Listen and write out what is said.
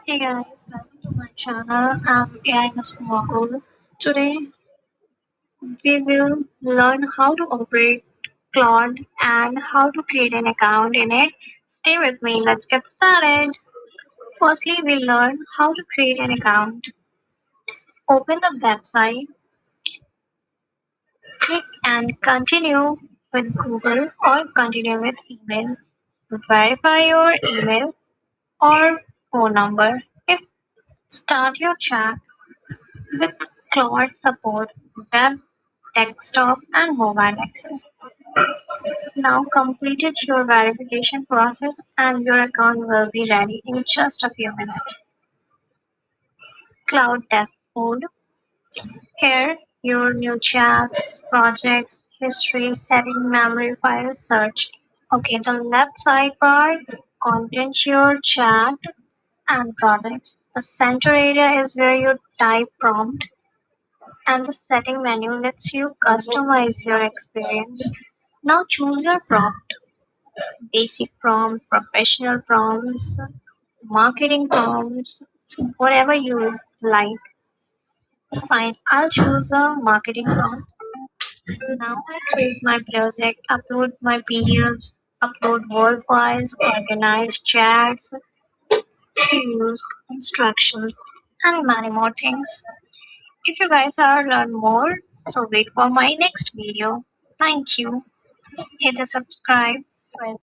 Hey guys, welcome to my channel. I'm AIMSMOGUL. Today we will learn how to operate Claude and how to create an account in it. Stay with me, let's get started. Firstly, we'll learn how to create an account. Open the website, click and continue with Google or continue with email. Verify your email or phone number. If start your chat with Claude support, web, desktop, and mobile access. Now completed your verification process and your account will be ready in just a few minutes. Cloud test mode. Here, your new chats, projects, history, setting, memory files, search. Okay, the left sidebar contains your chat and projects. The center area is where you type prompt and the setting menu lets you customize your experience. Now choose your prompt, basic prompt, professional prompts, marketing prompts, whatever you like. Fine, I'll choose a marketing prompt. Now I create my project, upload my PDFs, upload Word files, organize chats, use instructions, and many more things. If you guys are learn more, so wait for my next video. Thank you. Hit the subscribe, press